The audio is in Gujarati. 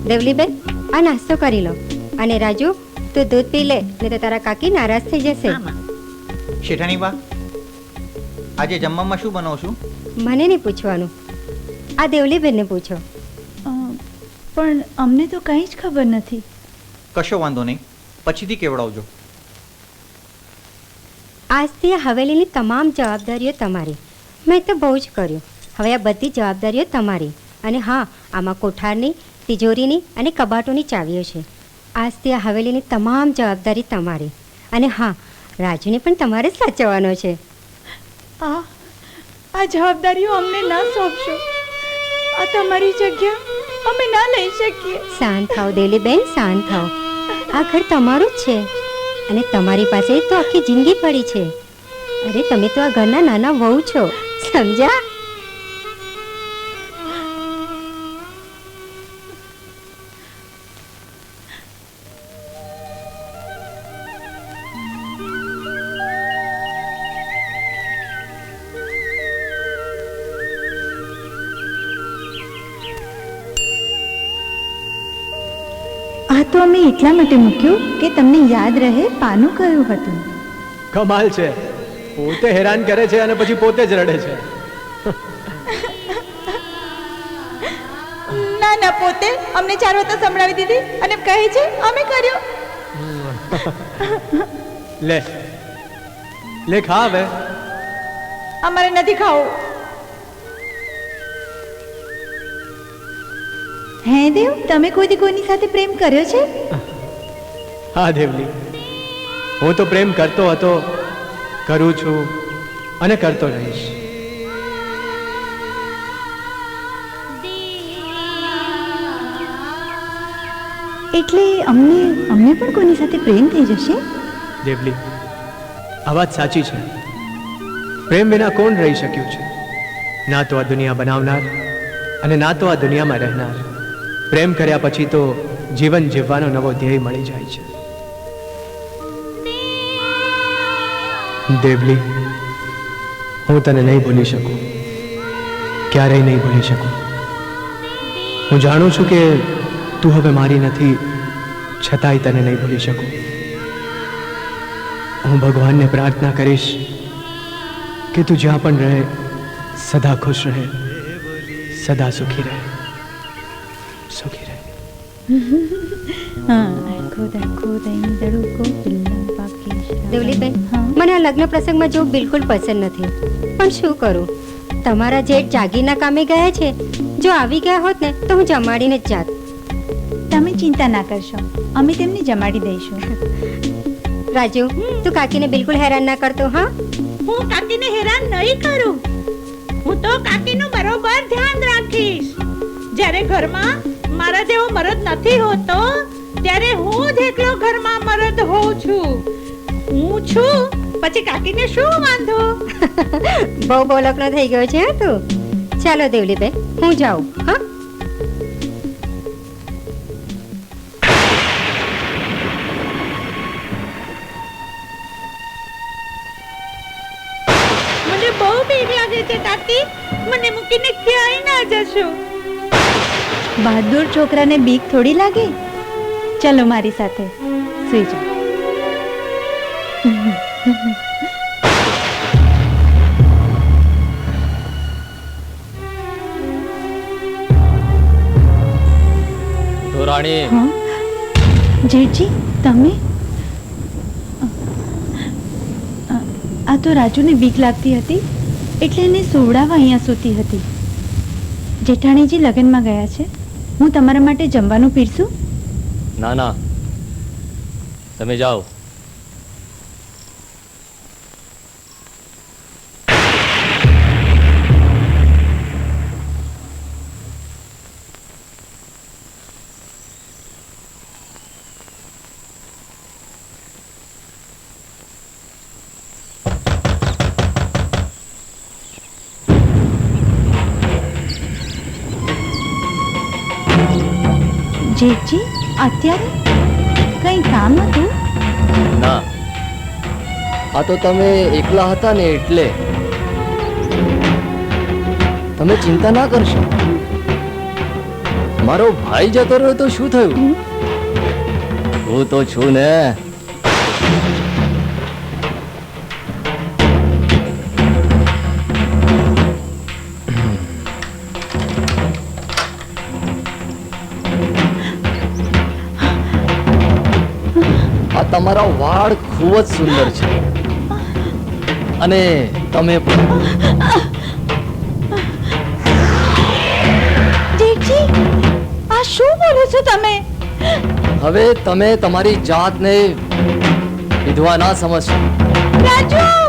દેવલીબેન, આ નાસ્તો કરી લો. અને રાજુ, તું દૂધ પી લે, નહીં તો તારા કાકી નારાજ થઈ જશે. શેઠાણી બા, આજે જમવામાં શું બનાવશું? મને નહીં પૂછવાનું, આ દેવલીબેનને પૂછો. પણ અમને તો કંઈ જ ખબર નથી. કશો વાંધો નહીં, પછીથી કેવડાવજો. આજથી આ હવેલીની તમામ જવાબદારીઓ તમારી. મેં તો બહુ જ કર્યું, હવે આ બધી જવાબદારીઓ તમારી. અને હા, આમાં કોઠારની, તિજોરીની અને કબાટોની ચાવીઓ છે. આજથી આ હવેલીની તમામ જવાબદારી તમારી. અને હા, રાજુને પણ તમારે જ સાચવવાનો છે. આ જવાબદારીઓ અમને ના સોંપશો. આ તમારી જગ્યા અમે ના લઈ શકીએ. શાંત થાવ દેલીબેન, શાંત થાવ. આ ઘર તમારું જ છે અને તમારી પાસે તો આખી જિંદગી પડી છે. અરે, તમે તો આ ઘરના નાના વહુ છો, સમજ્યા? આ તો અમે એટલા માટે મૂક્યું કે તમને યાદ રહે પાનું કયું હતું. કમાલ છે, પોતે હેરાન કરે છે અને પછી પોતે જ રડે છે. ના ના, પોતે અમને 4 વખત સંભળાવી દીધી અને કહે છે અમે કર્યો. લે લે, ખા હવે. અમારે નથી ખાવું. હે દેવ, તમે કોઈની સાથે પ્રેમ કર્યો છે? હા દેવલી, હું તો પ્રેમ કરતો હતો, કરું છું અને કરતો રહીશ. એટલે અમને પણ કોઈની સાથે પ્રેમ થઈ જશે? દેવલી, આ વાત સાચી છે. પ્રેમ વિના કોણ રહી શક્યું છે? ના તો આ દુનિયા બનાવનાર અને ના તો આ દુનિયામાં રહેનાર. પ્રેમ કર્યા પછી તો જીવન જીવવાનો નવો ધ્યેય મળી જાય છે. દેવલી, હું તને નહીં ભૂલી શકું, ક્યારેય નહીં ભૂલી શકું. હું જાણું છું કે તું હવે મારી નથી, છતાંય તને નહીં ભૂલી શકું. હું ભગવાનને પ્રાર્થના કરીશ કે તું જ્યાં પણ રહે સદા ખુશ રહે, સદા સુખી રહે, સુખી રહે. દેવલીબેન, મને આ લગ્ન પ્રસંગમાં જવું બિલકુલ પસંદ નથી, પણ શું કરું? તમારા જેઠ જાગીરના કામે ગયા છે. જો આવી ગયા હોત ને તો હું જમાડીને જ જાત. તમે ચિંતા ના કરશો, અમે તેમને જમાડી દઈશું. રાજુ, તું કાકીને બિલકુલ હેરાન ના કરતો. હા, હું કાકીને હેરાન નહીં કરું. હું તો કાકીનું બરોબર ધ્યાન રાખીશ. જ્યારે ઘરમાં મારા જેવો મરદ નથી હોતો ત્યારે હું જ એકલો ઘરમાં મરદ હોઉં છું. હું છું પછી કાકીને શું વાંધો? બહુ બોલકનો થઈ ગયો છે તું. ચાલો દેવલીબેન, હું જાઉં. હા, મને બહુ બીક લાગે છે કાકી. મને મૂકીને ક્યાંય ના જશો. બહાદુર છોકરાને બીક થોડી લાગે. ચલો મારી સાથે સુઈ જાઓ. તો રાણી, જેઠજી, તમે? આ તો રાજુને બીક લાગતી હતી એટલે એને સુવડાવવા અહીંયા સૂતી હતી. જેઠાણીજી લગ્નમાં ગયા છે. હું તમારા માટે જમવાનું પીરસું? ના ના, તમે જાઓ. જેઠજી, અત્યારે કંઈ કામ હતું? ના, આ તો તમે એકલા હતા ને એટલે. તમે ચિંતા ના કરશો. મારો ભાઈ જતો રહ્યો તો શું થયું? હું તો છું ને. આ તમારા વાળ ખૂબ જ સુંદર છે અને તમે પણ. જેઠજી, આ શું બોલો છો તમે? હવે તમે તમારી જાતને વિધવા ના સમજશો. રાજુ!